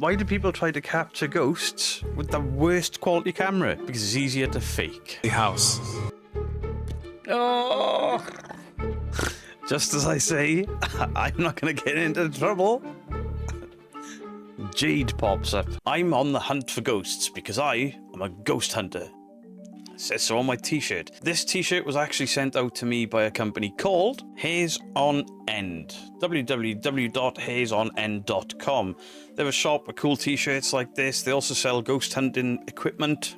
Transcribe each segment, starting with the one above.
Why do people try to capture ghosts with the worst quality camera? Because it's easier to fake. The house. Oh! Just as I say, I'm not going to get into trouble. Jade pops up. I'm on the hunt for ghosts because I am a ghost hunter. It says so on my t-shirt. This t-shirt was actually sent out to me by a company called Hairs on End. www.hairsonend.com. They have a shop with cool t-shirts like this. They also sell ghost hunting equipment.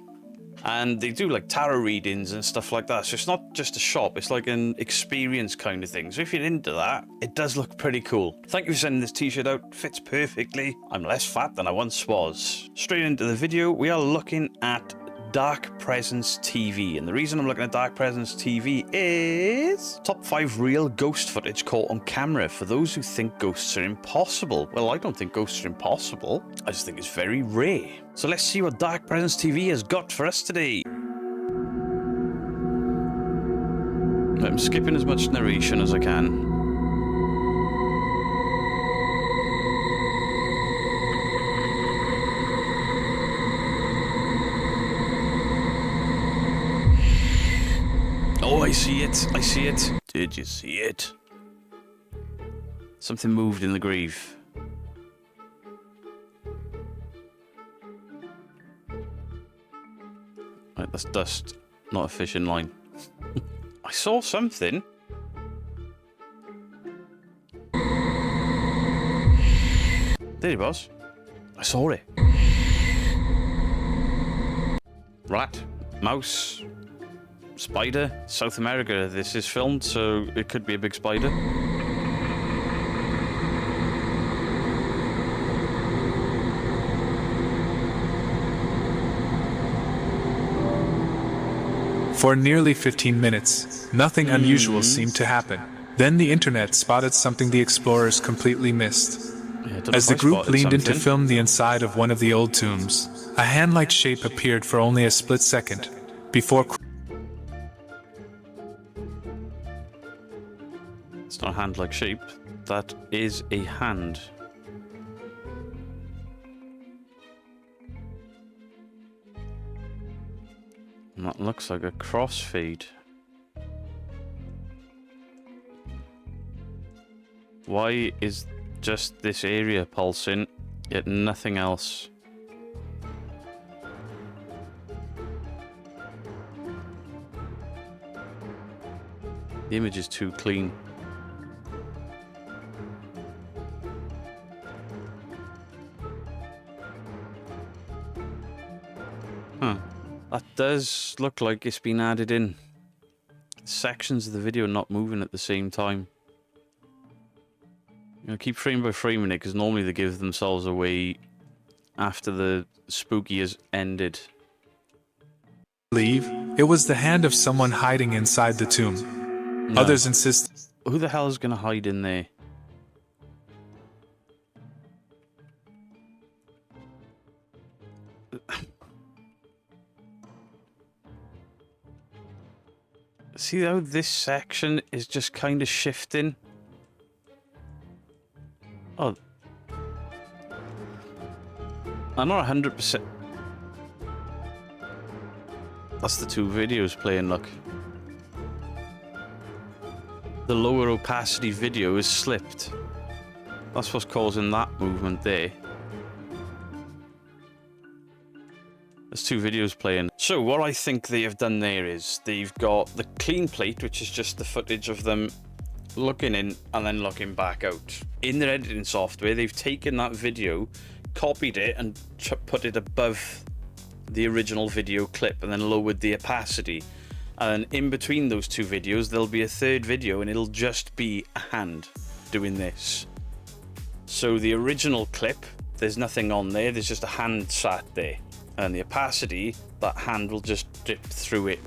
And they do like tarot readings and stuff like that. So it's not just a shop, it's like an experience kind of thing. So if you're into that, it does look pretty cool. Thank you for sending this t-shirt out. Fits perfectly. I'm less fat than I once was. Straight into the video, we are looking at Dark Presence TV. And the reason I'm looking at Dark Presence TV is top 5 real ghost footage caught on camera for those who think ghosts are impossible. Well, I don't think ghosts are impossible. I just think it's very rare. So let's see what Dark Presence TV has got for us today. I'm skipping as much narration as I can. Oh, I see it. I see it. Did you see it? Something moved in the grave. Right, that's dust, not a fishing line. I saw something. There it was. I saw it. Rat, mouse, spider. South America this is filmed, so it could be a big spider. For nearly 15 minutes, nothing unusual seemed to happen. Then the internet spotted something the explorers completely missed. Yeah, As the group leaned in to film the inside of one of the old tombs, a hand-like shape appeared for only a split second before... It's not a hand-like shape. That is a hand. And that looks like a crossfade. Why is just this area pulsing, yet nothing else? The image is too clean. Huh. That does look like it's been added in. Sections of the video not moving at the same time. You know, keep frame by framing it, because normally they give themselves away after the spooky has ended. Believe it was the hand of someone hiding inside the tomb. No. Others insist. Who the hell is going to hide in there? See how this section is just kind of shifting? Oh. I'm not 100%. That's the two videos playing, look. The lower opacity video is slipped. That's what's causing that movement there. There's two videos playing. So what I think they have done there is they've got the clean plate, which is just the footage of them looking in and then looking back out. In their editing software, they've taken that video, copied it, and put it above the original video clip and then lowered the opacity. And in between those two videos, there'll be a third video and it'll just be a hand doing this. So the original clip, there's nothing on there, there's just a hand sat there. And the opacity, that hand will just dip through it.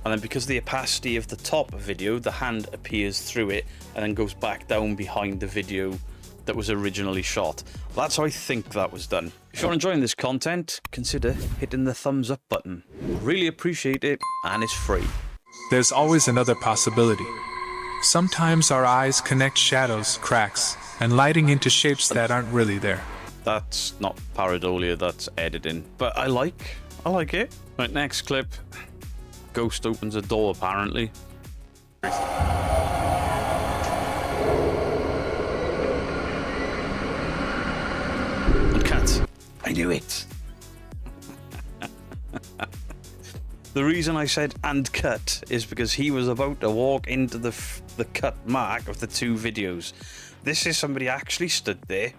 And then because the opacity of the top video, the hand appears through it and then goes back down behind the video that was originally shot. That's how I think that was done. If you're enjoying this content, consider hitting the thumbs up button. Really appreciate it, and it's free. There's always another possibility. Sometimes our eyes connect shadows, cracks, and lighting into shapes that aren't really there. That's not pareidolia, that's editing. But I like it. Right, next clip. Ghost opens a door, apparently. And cut. I knew it. The reason I said and cut is because he was about to walk into the cut mark of the two videos. This is somebody actually stood there.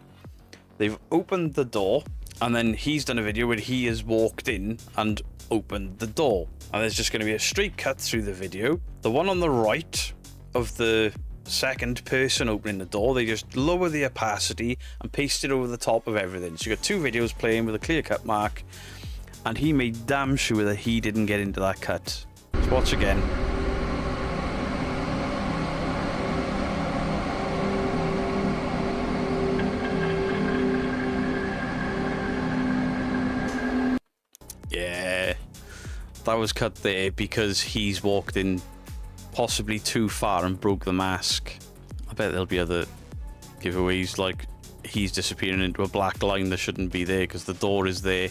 They've opened the door, and then he's done a video where he has walked in and opened the door. And there's just going to be a straight cut through the video. The one on the right of the second person opening the door, they just lower the opacity and paste it over the top of everything. So you've got two videos playing with a clear cut mark. And he made damn sure that he didn't get into that cut. Let's watch again. Yeah, that was cut there because he's walked in possibly too far and broke the mask. I bet there'll be other giveaways, like he's disappearing into a black line that shouldn't be there because the door is there.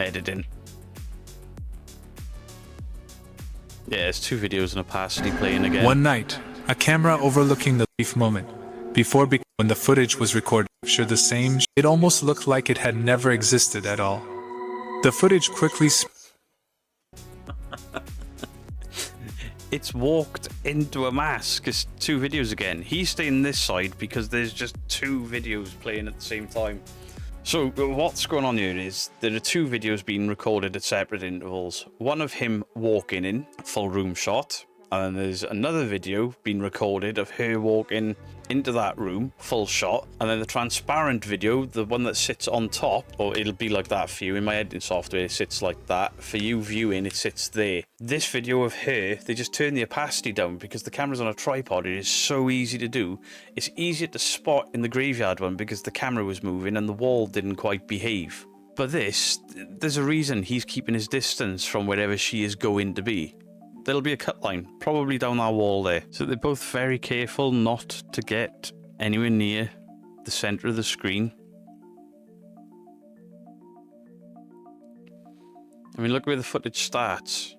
Editing. Yeah, it's two videos and opacity playing again. One night, a camera overlooking the brief moment before when the footage was recorded showed the same. It almost looked like it had never existed at all. The footage quickly it's walked into a mask. It's two videos again. He's staying this side because there's just two videos playing at the same time. So what's going on here is there are two videos being recorded at separate intervals. One of him walking in, full room shot, and then there's another video being recorded of her walking into that room, full shot, and then the transparent video, the one that sits on top, or it'll be like that for you. In my editing software, it sits like that. For you viewing, it sits there. This video of her, they just turn the opacity down because the camera's on a tripod. It is so easy to do. It's easier to spot in the graveyard one because the camera was moving and the wall didn't quite behave. But this, there's a reason he's keeping his distance from wherever she is going to be. There'll be a cut line, probably down that wall there. So they're both very careful not to get anywhere near the center of the screen. I mean, look where the footage starts.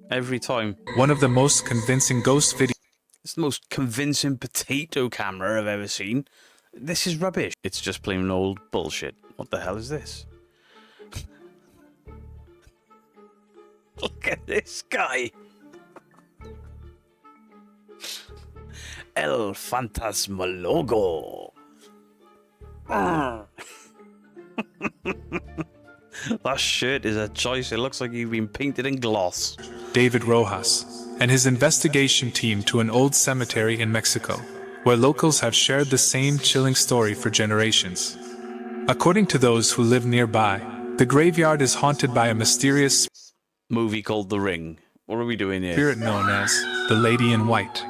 Every time. One of the most convincing ghost videos. It's the most convincing potato camera I've ever seen. This is rubbish. It's just plain old bullshit. What the hell is this? Look at this guy. El Fantasmalogo. That shirt is a choice. It looks like you've been painted in gloss. David Rojas and his investigation team to an old cemetery in Mexico, where locals have shared the same chilling story for generations. According to those who live nearby, the graveyard is haunted by a mysterious movie called The Ring. What are we doing here? spirit known as the Lady in White,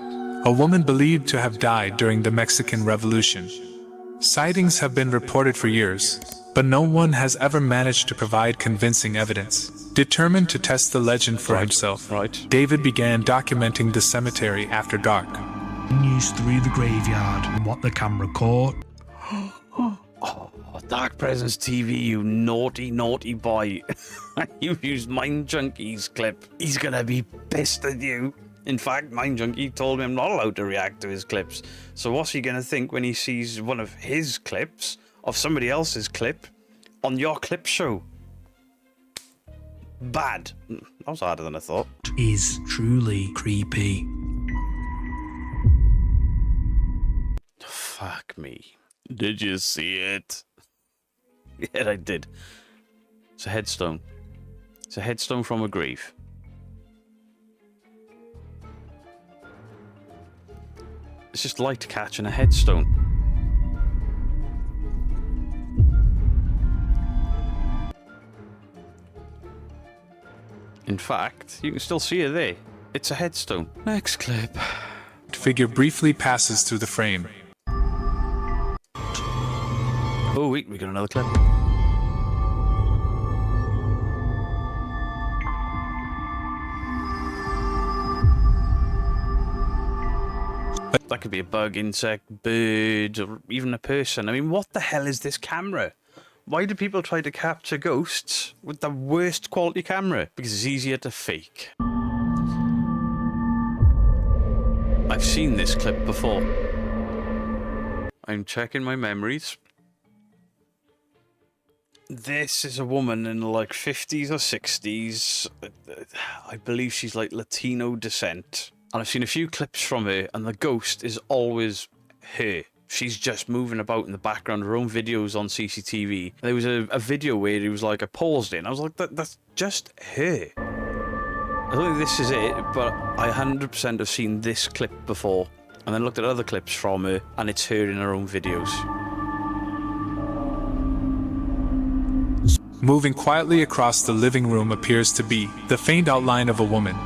a woman believed to have died during the Mexican Revolution. Sightings have been reported for years, but no one has ever managed to provide convincing evidence. Determined to test the legend for himself, David began documenting the cemetery after dark. News through the graveyard and what the camera caught. Dark Presence TV, you naughty, naughty boy. You've used Mind Junkie's clip. He's gonna be pissed at you. In fact, Mind Junkie told me I'm not allowed to react to his clips. So what's he gonna think when he sees one of his clips of somebody else's clip on your clip show? Bad. That was harder than I thought. Is truly creepy. Fuck me. Did you see it? Yeah, I did. It's a headstone. It's a headstone from a grave. It's just light catching a headstone. In fact, you can still see it there. It's a headstone. Next clip. Figure briefly passes through the frame. Oh wait, we got another clip. That that could be a bug, insect, bird, or even a person. I mean, what the hell is this camera? Why do people try to capture ghosts with the worst quality camera? Because it's easier to fake. I've seen this clip before. I'm checking my memories. This is a woman in like 50s or 60s. I believe she's like Latino descent. And I've seen a few clips from her, and the ghost is always her. She's just moving about in the background, her own videos on CCTV. There was a video where it was like, I paused it, and I was like, that's just her. I don't think this is it, but I 100% have seen this clip before, and then looked at other clips from her, and it's her in her own videos. Moving quietly across the living room appears to be the faint outline of a woman.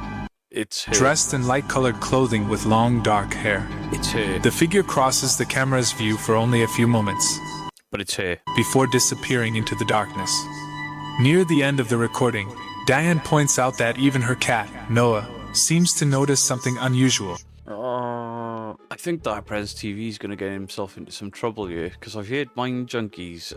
It's her. Dressed in light-colored clothing with long, dark hair. It's her. The figure crosses the camera's view for only a few moments, But it's her. before disappearing into the darkness. Near the end of the recording, Diane points out that even her cat, Noah, seems to notice something unusual. I think that Prez TV is going to get himself into some trouble here, because I've heard Mind Junkie's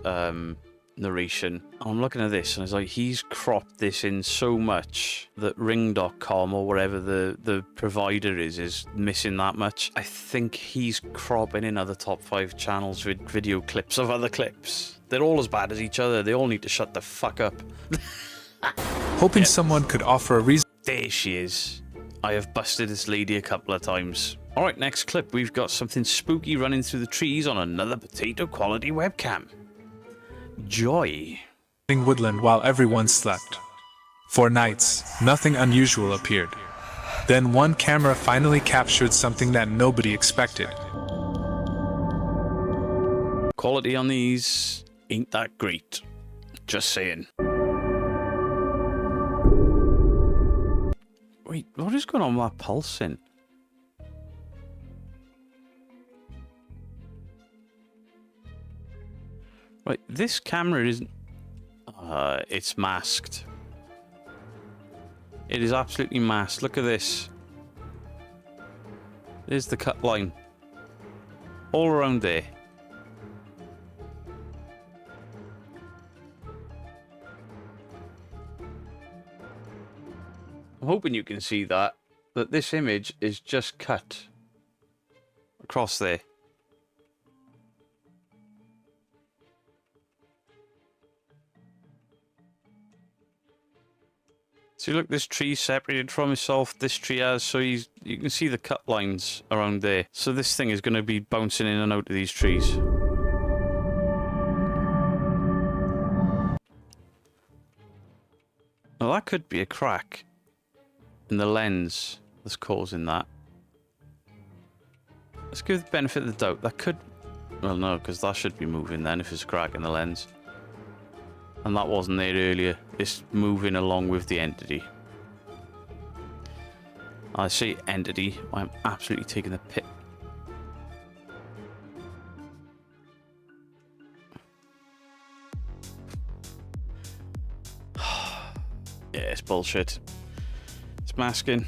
narration. I'm looking at this, and it's like he's cropped this in so much that Ring.com or whatever the provider is missing that much. I think he's cropping in other top 5 channels with video clips of other clips. They're all as bad as each other. They all need to shut the fuck up. Hoping someone could offer a reason. There she is. I have busted this lady a couple of times. Alright, next clip. We've got something spooky running through the trees on another potato quality webcam. Joy. Woodland while everyone slept. For nights, nothing unusual appeared. Then one camera finally captured something that nobody expected. Quality on these ain't that great. Just saying. Wait, what is going on with that pulsing? Right, this camera isn't... it's masked. It is absolutely masked. Look at this. There's the cut line. All around there. I'm hoping you can see that this image is just cut across there. So look, this tree's separated from itself, this tree has, so you can see the cut lines around there. So this thing is going to be bouncing in and out of these trees. Now that could be a crack in the lens that's causing that. Let's give the benefit of the doubt. That could... Well, no, because that should be moving then if it's a crack in the lens. And that wasn't there earlier. It's moving along with the entity. I say entity. I'm absolutely taking the piss. Yeah, it's bullshit. It's masking.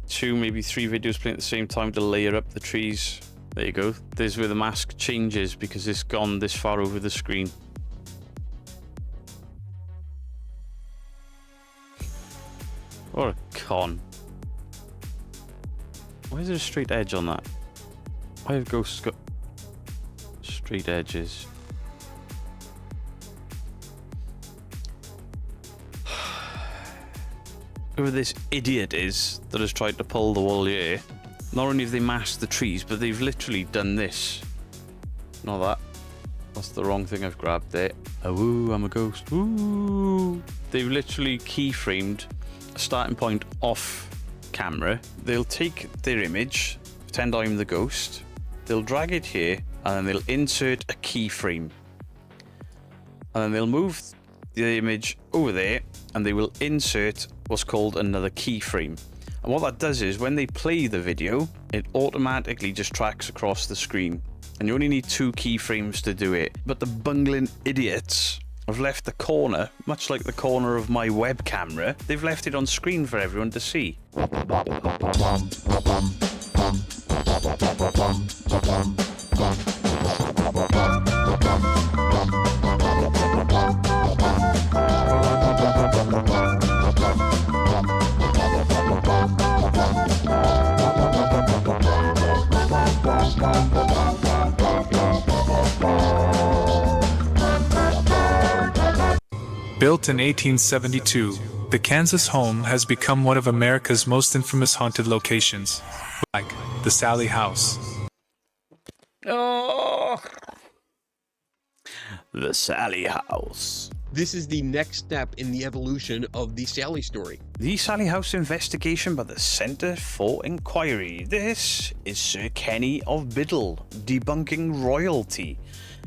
2, maybe 3 videos playing at the same time to layer up the trees. There you go. There's where the mask changes because it's gone this far over the screen. What a con. Why is there a straight edge on that? Why have ghosts got straight edges? Whoever this idiot is that has tried to pull the wool here, not only have they masked the trees, but they've literally done this. Not that. That's the wrong thing I've grabbed there. Oh, ooh, I'm a ghost. Ooh. They've literally keyframed a starting point off camera. They'll take their image, pretend I'm the ghost. They'll drag it here, and then they'll insert a keyframe. And then they'll move the image over there, and they will insert what's called another keyframe. And what that does is when they play the video, it automatically just tracks across the screen. And you only need 2 keyframes to do it. But the bungling idiots have left the corner, much like the corner of my web camera, they've left it on screen for everyone to see. Built in 1872, the Kansas home has become one of America's most infamous haunted locations, like the Sally House. Oh, the Sally House. This is the next step in the evolution of the Sally story. The Sally House investigation by the Centre for Inquiry. This is Sir Kenny of Biddle, debunking royalty.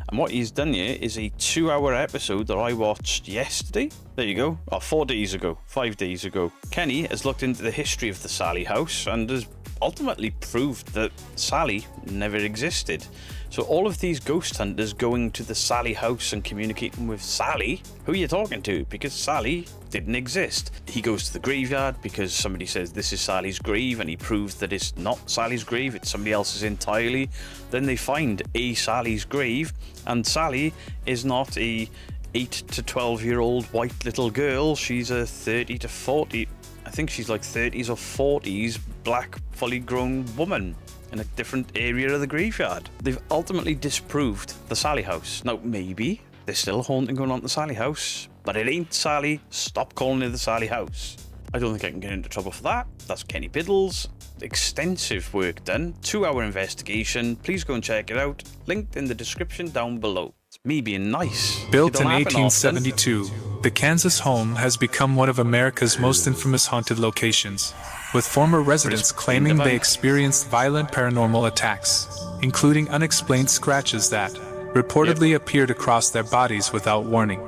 And what he's done here is a 2-hour episode that I watched yesterday. There you go. Or 4 days ago. 5 days ago. Kenny has looked into the history of the Sally House and has ultimately proved that Sally never existed. So all of these ghost hunters going to the Sally House and communicating with Sally, who are you talking to? Because Sally didn't exist. He goes to the graveyard because somebody says this is Sally's grave, and he proves that it's not Sally's grave, it's somebody else's entirely. Then they find a Sally's grave, and Sally is not a 8 to 12-year-old white little girl. She's a 30 to 40, I think she's like 30s or 40s, black, fully grown woman in a different area of the graveyard. They've ultimately disproved the Sally House. Now, maybe there's still a haunting going on at the Sally House, but it ain't Sally. Stop calling it the Sally House. I don't think I can get into trouble for that. That's Kenny Biddle's extensive work done. 2-hour investigation. Please go and check it out. Linked in the description down below. It's me being nice. Built in 1872, the Kansas home has become one of America's most infamous haunted locations, with former residents claiming they experienced violent paranormal attacks, including unexplained scratches that reportedly appeared across their bodies without warning.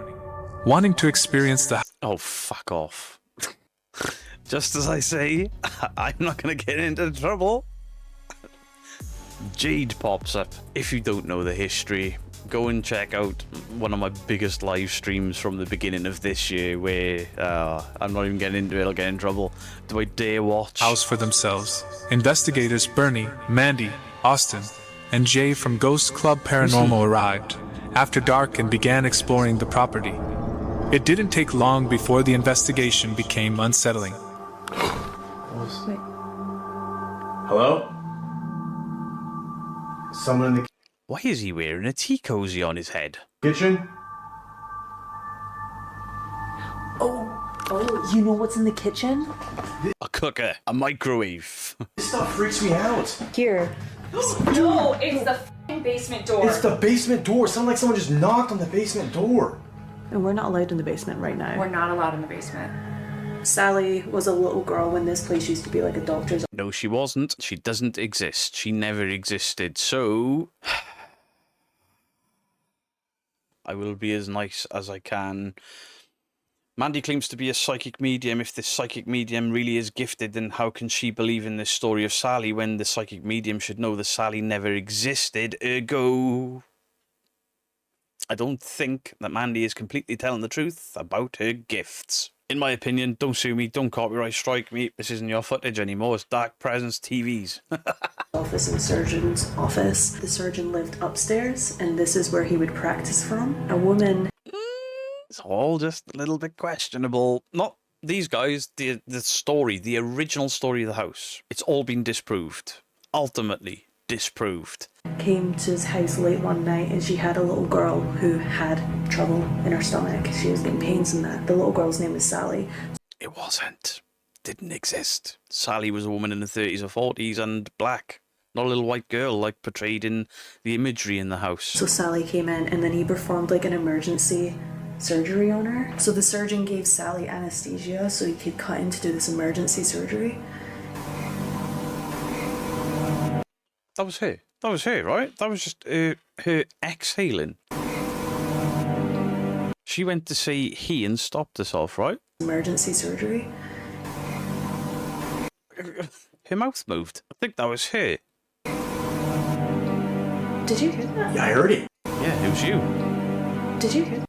Wanting to experience the... Oh, fuck off. Just as I say, I'm not going to get into trouble. Jade pops up. If you don't know the history, go and check out one of my biggest live streams from the beginning of this year where I'm not even getting into it, I'll get in trouble. Do I dare watch? House for themselves. Investigators Bernie, Mandy, Austin, and Jay from Ghost Club Paranormal arrived after dark and began exploring the property. It didn't take long before the investigation became unsettling. Wait. Hello? Someone in the Why is he wearing a tea cozy on his head? kitchen? Oh, you know what's in the kitchen? A cooker. A microwave. This stuff freaks me out. Here. No, it's the f***ing basement door. It's the basement door. It sounded like someone just knocked on the basement door. And we're not allowed in the basement right now. We're not allowed in the basement. Sally was a little girl when this place used to be like a doctor's. No, she wasn't. She doesn't exist. She never existed. So I will be as nice as I can. Mandy claims to be a psychic medium. If this psychic medium really is gifted, then how can she believe in this story of Sally when the psychic medium should know that Sally never existed? Ergo, I don't think that Mandy is completely telling the truth about her gifts. In my opinion, don't sue me, don't copyright strike me. This isn't your footage anymore. It's Dark Presence TV's. Office and surgeon's office. The surgeon lived upstairs, and this is where he would practice from. A woman. It's all just a little bit questionable. Not these guys, the story, the original story of the house. It's all been disproved. Ultimately disproved. Came to his house late one night, and she had a little girl who had trouble in her stomach. She was getting pains in that. The little girl's name was Sally. It wasn't. Didn't exist. Sally was a woman in the 30s or 40s and black. Not a little white girl like portrayed in the imagery in the house. So Sally came in, and then he performed like an emergency surgery on her. So the surgeon gave Sally anesthesia so he could cut in to do this emergency surgery. That was her. That was her, right? That was just her exhaling. She went to see he and stopped herself, right? Emergency surgery. Her mouth moved. I think that was her. Did you hear that? Yeah, I heard it. Yeah, it was you. Did you hear that?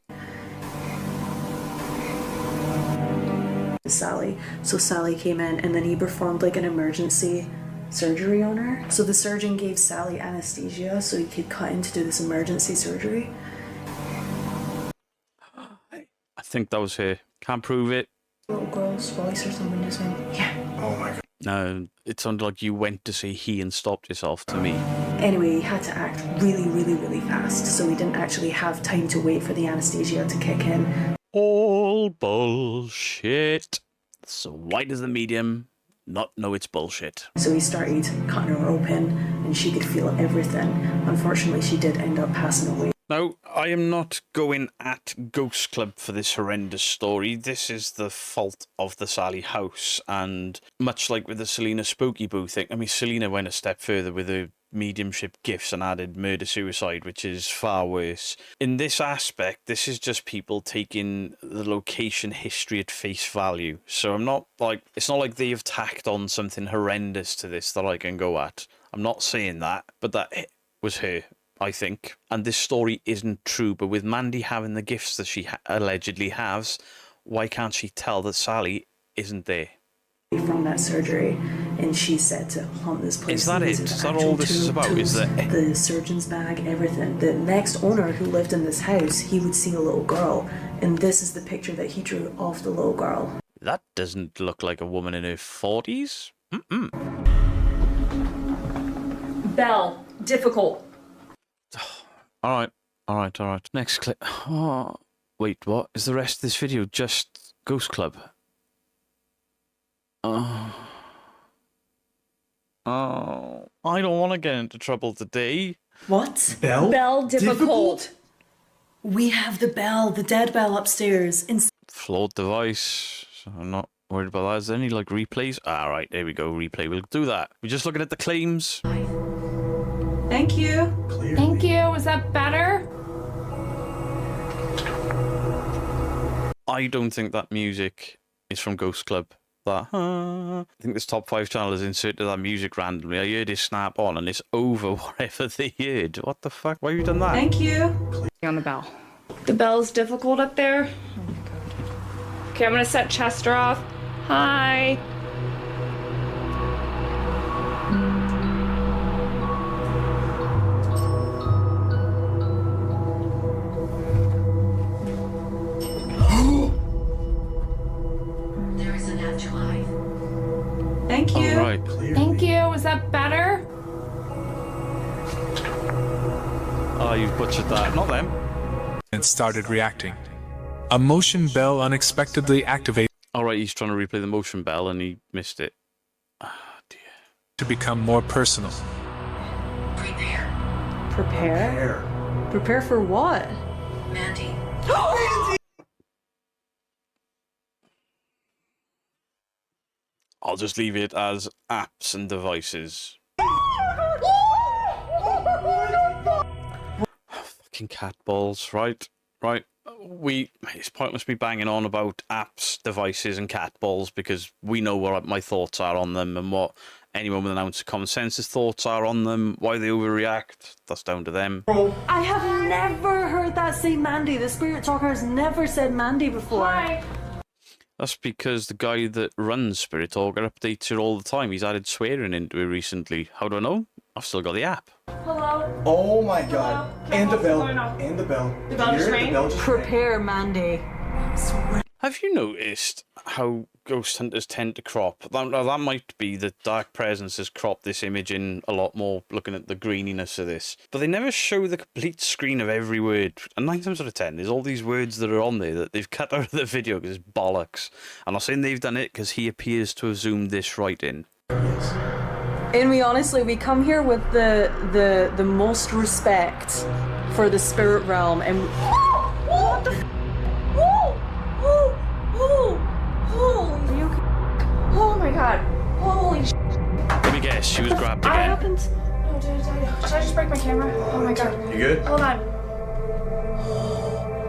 Sally. So Sally came in, and then he performed like an emergency surgery on her. So the surgeon gave Sally anesthesia so he could cut in to do this emergency surgery. I think that was her. Can't prove it. Little girl's voice or something just went, yeah. Oh my god. No, it sounded like you went to say he and stopped yourself to me. Anyway, he had to act really, really, really fast, so we didn't actually have time to wait for the anesthesia to kick in. All bullshit. So why does the medium not know it's bullshit? So he started cutting her open, and she could feel everything. Unfortunately, she did end up passing away. Now, I am not going at Ghost Club for this horrendous story. This is the fault of the Sally house. And much like with the Selena Spooky Boo thing, I mean, Selena went a step further with her mediumship gifts and added murder-suicide, which is far worse. In this aspect, this is just people taking the location history at face value. So I'm not like, it's not like they've tacked on something horrendous to this that I can go at. I'm not saying that, but that was her, I think. And this story isn't true, but with Mandy having the gifts that she allegedly has, why can't she tell that Sally isn't there? From that surgery, and she said to haunt this place. Is that it? Is that all this is about? Is that the surgeon's bag, everything? The next owner who lived in this house, he would see a little girl, and this is the picture that he drew of the little girl. That doesn't look like a woman in her 40s. Bell. Difficult. All right. Next clip. Oh, wait, what? Is the rest of this video just Ghost Club? Oh, I don't want to get into trouble today. What? Bell? Bell. Difficult. We have the bell, the dead bell upstairs. Flawed device. So I'm not worried about that. Is there any like replays? All right, there we go. Replay. We'll do that. We're just looking at the claims. Thank you. Clearly. Thank you. Is that better? I don't think that music is from Ghost Club. I think this top 5 channel has inserted that music randomly. I heard it snap on and it's over whatever they heard. What the fuck? Why have you done that? Thank you. On the bell. The bell's difficult up there. Oh my god. Okay, I'm gonna set Chester off. Hi. There is an afterlife. Thank you. All right. Clearly. Thank you. Is that better? Oh, you butchered that. Not them. And started reacting. A motion bell unexpectedly activated All right, he's trying to replay the motion bell and he missed it. Ah, dear. to become more personal. Prepare? Prepare for what? Mandy. I'll just leave it as apps and devices. Fucking cat balls, right? It's pointless me banging on about apps, devices, and cat balls because we know what my thoughts are on them and what anyone with an ounce of common sense's thoughts are on them. Why they overreact, that's down to them. I have never heard that say Mandy. The spirit talker has never said Mandy before. Hi. That's because the guy that runs Spirit Talker updates it all the time. He's added swearing into it recently. How do I know? I've still got the app. Hello. Oh my god. Hello? And the What's bell. going on? And the bell. The bell just Here, rang? the bell just Prepare, Mandy. Have you noticed how ghost hunters tend to crop? That might be the dark presence has cropped this image in a lot more, looking at the greeniness of this. But they never show the complete screen of every word. And 9 times out of 10, there's all these words that are on there that they've cut out of the video because it's bollocks. And I'm saying they've done it because he appears to have zoomed this right in. And we come here with the most respect for the spirit realm and what the Are you okay? Oh my god. Holy sh**. Let me guess, she was grabbed I again. happened. No, did I just break my camera? Oh my god. You good? Hold on.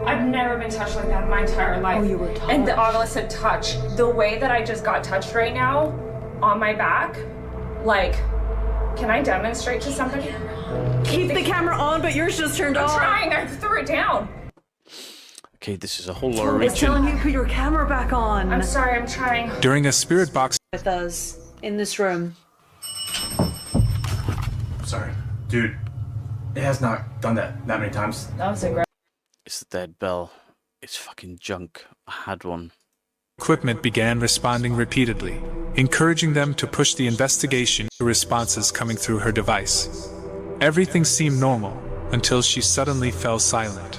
I've never been touched like that in my entire life. Oh, you were touched. And the opposite touch. The way that I just got touched right now on my back, like, can I demonstrate to somebody? Keep the camera on, but yours just turned I'm off. trying. I threw it down. Okay, this is a whole lot of It's reaching. telling you to put your camera back on. I'm sorry. I'm trying. During a spirit box With us in this room. Sorry. Dude, it has not done that many times. That was aggressive. It's the dead bell. It's fucking junk. I had one. Equipment began responding repeatedly, encouraging them to push the investigation to responses coming through her device. Everything seemed normal until she suddenly fell silent.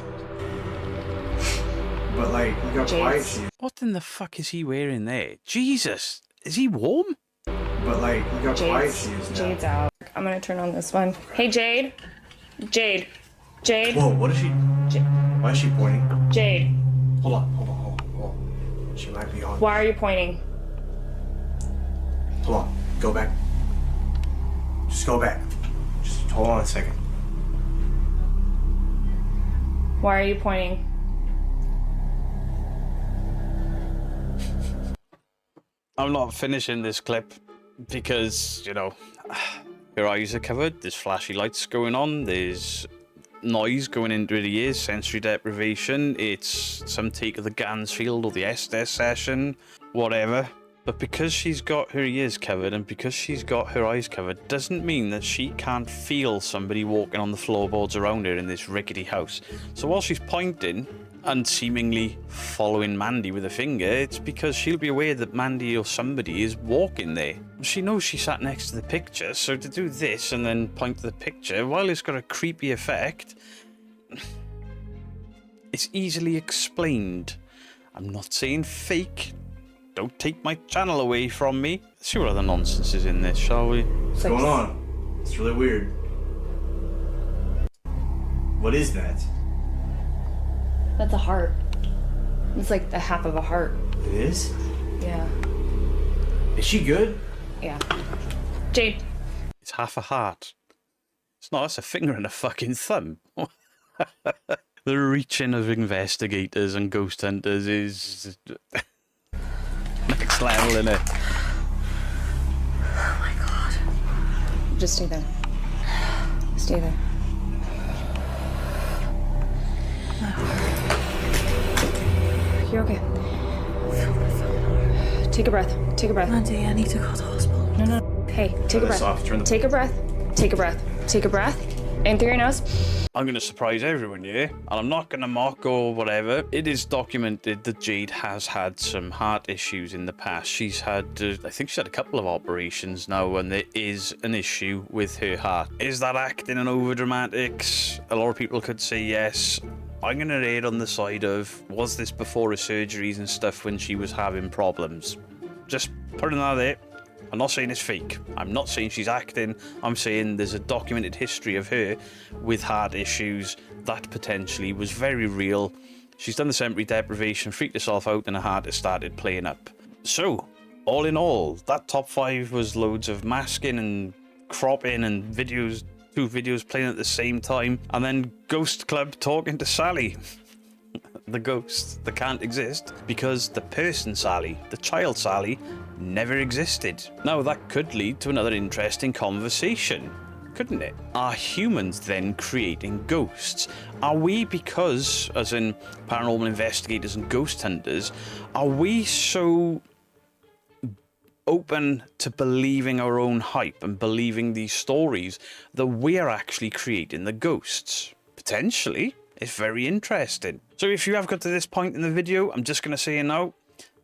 But like, you got quiet shoes. What in the fuck is he wearing there? Jesus! Is he warm? But like, you got quiet shoes now. Jade's out. I'm gonna turn on this one. Hey, Jade. Jade. Jade. Whoa, what is she? Why is she pointing? Jade. Hold on. She might be on. Why are you pointing? Hold on. Go back. Just go back. Just hold on a second. Why are you pointing? I'm not finishing this clip because, you know, her eyes are covered, there's flashy lights going on, there's noise going into the ears, sensory deprivation, it's some take of the Gansfield or the Estes session, whatever. But because she's got her ears covered and because she's got her eyes covered doesn't mean that she can't feel somebody walking on the floorboards around her in this rickety house. So while she's pointing and seemingly following Mandy with a finger, it's because she'll be aware that Mandy or somebody is walking there. She knows she sat next to the picture, so to do this and then point to the picture, while it's got a creepy effect, it's easily explained. I'm not saying fake. Don't take my channel away from me. Let's see what other nonsense is in this, shall we? What's going on? It's really weird. What is that? That's a heart. It's like the half of a heart. It is? Yeah. Is she good? Yeah. Jade. It's half a heart. It's not, that's a finger and a fucking thumb. The reaching of investigators and ghost hunters is next level, innit? Oh my god. Just stay there. Stay there. You're okay. Take a breath. Take a breath. Mandy, I need to go to the hospital. No. Hey, take a breath. Take a breath. Take a breath. Take a breath. In through your nose. I'm going to surprise everyone, yeah? And I'm not going to mock or whatever. It is documented that Jade has had some heart issues in the past. She's had, I think she's had a couple of operations now, and there is an issue with her heart. Is that acting and over-dramatics? A lot of people could say yes. I'm going to err on the side of, was this before her surgeries and stuff when she was having problems? Just putting that there. I'm not saying it's fake. I'm not saying she's acting. I'm saying there's a documented history of her with heart issues that potentially was very real. She's done the sensory deprivation, freaked herself out, and her heart has started playing up. So, all in all, that top 5 was loads of masking and cropping and videos, 2 videos playing at the same time, and then Ghost Club talking to Sally. The ghost that can't exist because the person Sally, the child Sally, never existed. Now that could lead to another interesting conversation, couldn't it? Are humans then creating ghosts? Are we, because, as in paranormal investigators and ghost hunters, are we so open to believing our own hype and believing these stories that we're actually creating the ghosts? Potentially. It's very interesting. So if you have got to this point in the video, I'm just going to say now,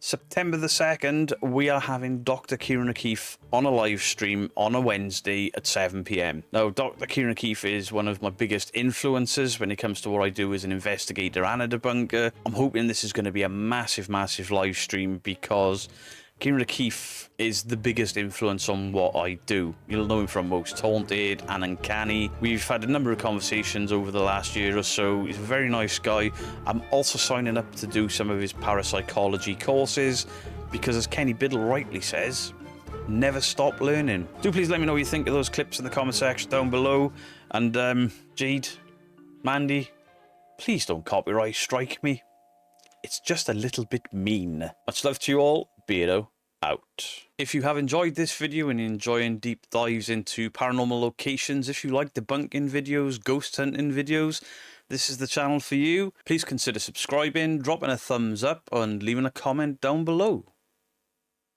September the 2nd, we are having Dr. Kieran O'Keefe on a live stream on a Wednesday at 7 PM. Now, Dr. Kieran O'Keefe is one of my biggest influences when it comes to what I do as an investigator and a debunker. I'm hoping this is going to be a massive, massive live stream because Kieran O'Keefe is the biggest influence on what I do. You'll know him from Most Haunted and Uncanny. We've had a number of conversations over the last year or so. He's a very nice guy. I'm also signing up to do some of his parapsychology courses because, as Kenny Biddle rightly says, never stop learning. Do please let me know what you think of those clips in the comment section down below. And Jade, Mandy, please don't copyright strike me. It's just a little bit mean. Much love to you all. Beardo out. If you have enjoyed this video and you're enjoying deep dives into paranormal locations, if you like debunking videos, ghost hunting videos, this is the channel for you. Please consider subscribing, dropping a thumbs up, and leaving a comment down below.